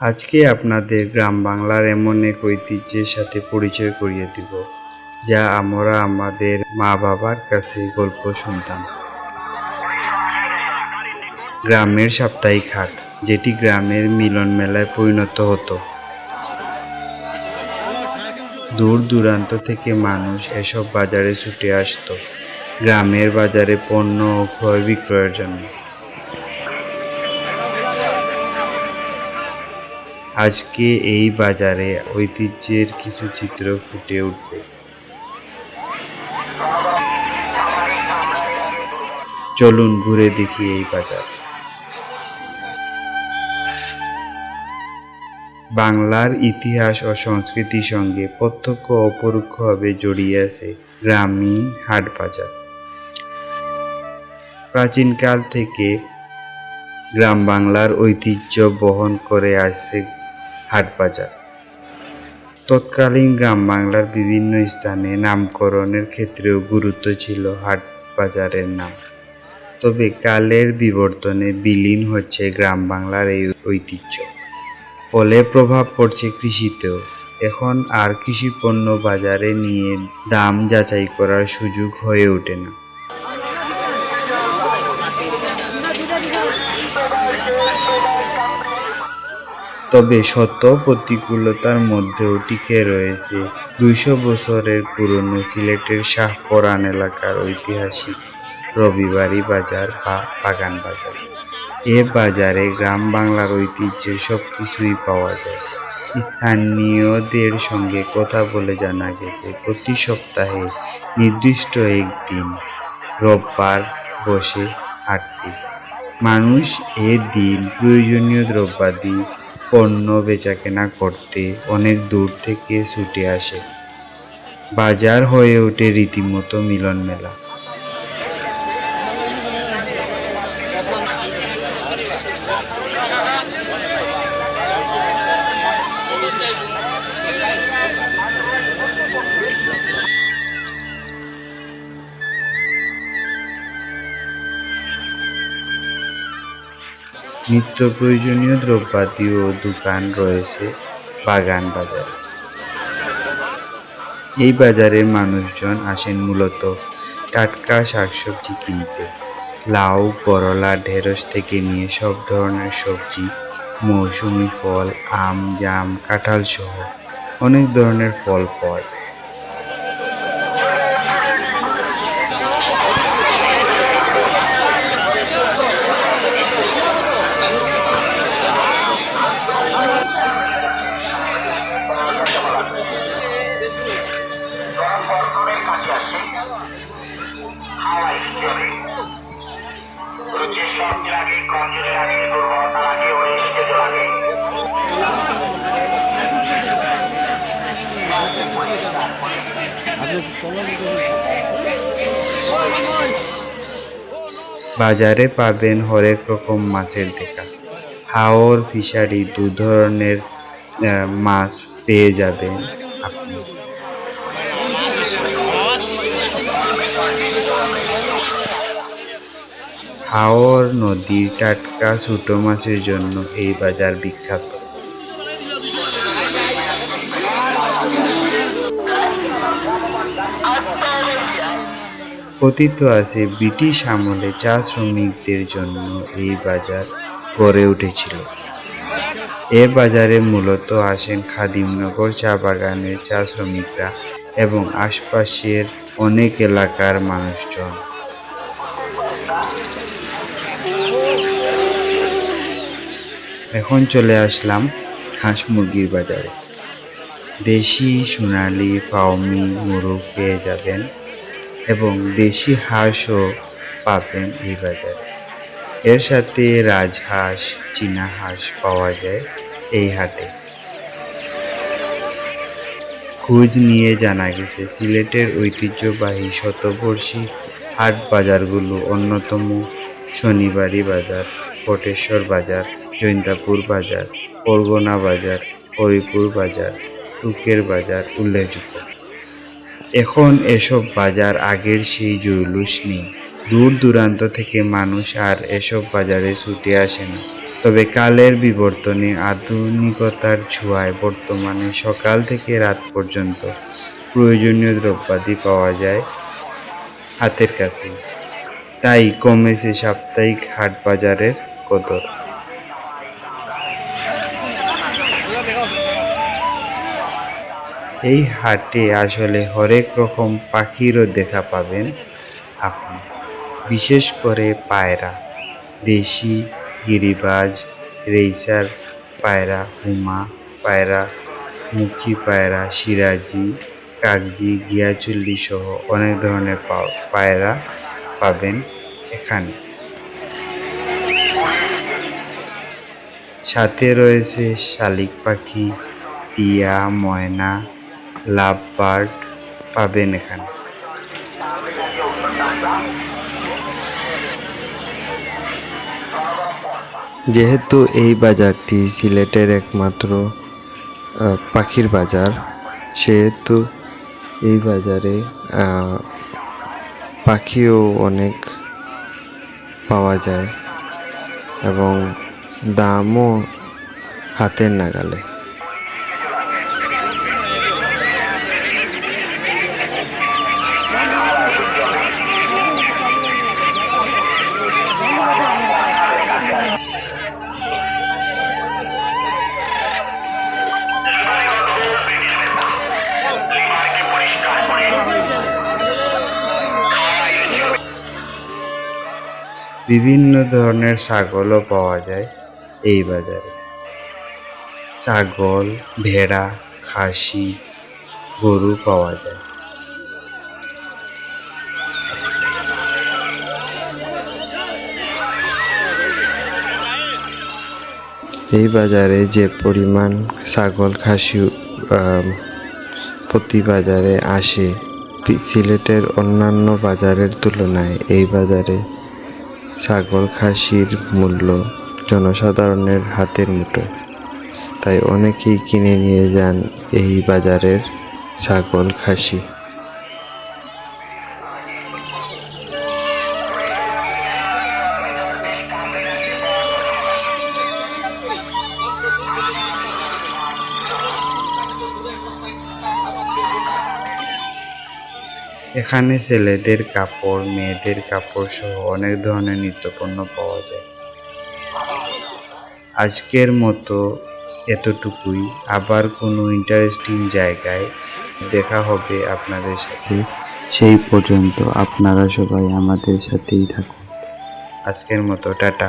আজকে আপনাদের গ্রাম বাংলার এমন এক ঐতিহ্যের সাথে পরিচয় করিয়ে দিব, যা আমরা আমাদের মা বাবার কাছে গল্প শুনতাম। গ্রামের সাপ্তাহিক হাট, যেটি গ্রামের মিলন মেলায় পরিণত হতো। দূর দূরান্ত থেকে মানুষ এসব বাজারে ছুটে আসতো গ্রামের বাজারে পণ্য ও ক্রয় বিক্রয়ের জন্য। আজকে এই বাজারে ঐতিহ্যের কিছু চিত্র ফুটে উঠবে। চলুন ঘুরে দেখি এই বাজার। বাংলার ইতিহাস ও সংস্কৃতির সঙ্গে প্রত্যক্ষ ও পরোক্ষভাবে জড়িয়ে আছে গ্রামীণ হাট বাজার। প্রাচীনকাল থেকে গ্রাম বাংলার ঐতিহ্য বহন করে আসছে হাট বাজার। তৎকালীন গ্রাম বাংলার বিভিন্ন স্থানে নামকরণের ক্ষেত্রেও গুরুত্ব ছিল হাট বাজারের নাম। তবে কালের বিবর্তনে বিলীন হচ্ছে গ্রাম বাংলার এই ঐতিহ্য। ফলে প্রভাব পড়ছে কৃষিতেও। এখন আর কৃষি পণ্য বাজারে নিয়ে দাম যাচাই করার সুযোগ হয়ে ওঠে না। তবে শত প্রতিকূলতার মধ্যেও টিকে রয়েছে ২০০ বছরের পুরনো সিলেটের শাহপরান এলাকার ঐতিহাসিক রবিবাড়ি বাজার বা বাগান বাজার। এ বাজারে গ্রাম বাংলার ঐতিহ্যের সবকিছুই পাওয়া যায়। স্থানীয়দের সঙ্গে কথা বলে জানা গেছে, প্রতি সপ্তাহে নির্দিষ্ট একদিন রোববার বসে হাটটি। মানুষ এ দিন প্রয়োজনীয় দ্রব্যাদি পণ্য বেচাকেনা করতে অনেক দূর থেকে ছুটে আসে। বাজার হয়ে ওঠে রীতিমতো মিলন মেলা। নিত্য প্রয়োজনীয় দ্রব্যাদি ও দোকান রয়েছে বাগান বাজারে। এই বাজারে মানুষজন আসেন মূলত টাটকা শাকসবজি কিনতে। লাউ, করলা, ঢেঁড়স থেকে নিয়ে সব ধরনের সবজি, মৌসুমি ফল, আম, জাম, কাঁঠাল সহ অনেক ধরনের ফল পাওয়া যায়। বাজারে পাবেন হরেক রকম মাছের দেখা। হাওর ফিশারি ২ ধরনের মাছ পেয়ে যাবেন আপনি। হাওর নদীর টাটকা ছোট মাছের জন্য এই বাজার বিখ্যাত। কথিত আছে ব্রিটিশ আমলে চা শ্রমিকদের জন্য এই বাজার গড়ে উঠেছিল। এ বাজারে মূলত আসেন খাদিমনগর চা বাগানের চা শ্রমিকরা এবং আশপাশের অনেক এলাকার মানুষজন। এখন চলে আসলাম হাঁস মুরগির বাজারে। দেশি, সোনালি, ফাউমি মোরগ পেয়ে যাবেন এবং দেশি হাঁসও পাবেন এই বাজারে। এর সাথে রাজহাঁস, চীনা হাঁস পাওয়া যায় এই হাটে। খোঁজ নিয়ে জানা গেছে, সিলেটের ঐতিহ্যবাহী শতবর্ষী হাট বাজারগুলো অন্যতম শনিবাড়ি বাজার, কোটেশ্বর বাজার, জৈন্তাপুর বাজার, পরগনা বাজার, হরিপুর বাজার, টুকের বাজার উল্লেখযোগ্য। এখন এসব বাজার আগের সেই জৌলুস নেই। দূর দূরান্ত থেকে মানুষ আর এসব বাজারে ছুটে আসে না। তবে কালের বিবর্তনে আধুনিকতার ছোঁয়ায় বর্তমানে সকাল থেকে রাত পর্যন্ত প্রয়োজনীয় দ্রব্যাদি পাওয়া যায় হাতের কাছে। তাই কমেছে সাপ্তাহিক হাট বাজারের কদর। এই হাটে আসলে হরেক রকম পাখিরও দেখা পাবেন আপনি, বিশেষ করে পায়রা, দেশি, গিরিবাজ, রেইসার পায়রা, হুমা পায়রা, মুখী পায়রা, সিরাজি, কাগজি, গিয়াচুল্লি সহ অনেক ধরনের পায়রা পাবেন এখানে। সাথে রয়েছে শালিক পাখি, টিয়া, ময়না, লাভ বার্ড পাবেন এখানে। যেহেতু এই বাজারটি সিলেটের একমাত্র পাখির বাজার, সেহেতু এই বাজারে পাখিও অনেক পাওয়া যায় এবং দামও হাতের নাগালে। বিভিন্ন ধরনের ছাগলও পাওয়া যায় এই বাজারে। ছাগল, ভেড়া, খাসি, গরু পাওয়া যায়। এই বাজারে যে পরিমাণ ছাগল, খাসি প্রতি বাজারে আসে, সিলেটের অন্যান্য বাজারের তুলনায় এই বাজারে ছাগল, খাসির মূল্য জনসাধারণের হাতের মুঠোয়। তাই অনেকেই কিনে নিয়ে যান এই বাজারের ছাগল, খাসি। এখানে ছেলেদের কাপড়, মেয়েদের কাপড় সহ অনেক ধরনের নিত্যপণ্য পাওয়া যায়। আজকের মতো এতটুকুই। আবার কোনো ইন্টারেস্টিং জায়গায় দেখা হবে আপনাদের সাথে। সেই পর্যন্ত আপনারা সবাই আমাদের সাথেই থাকুন। আজকের মতো টাটা।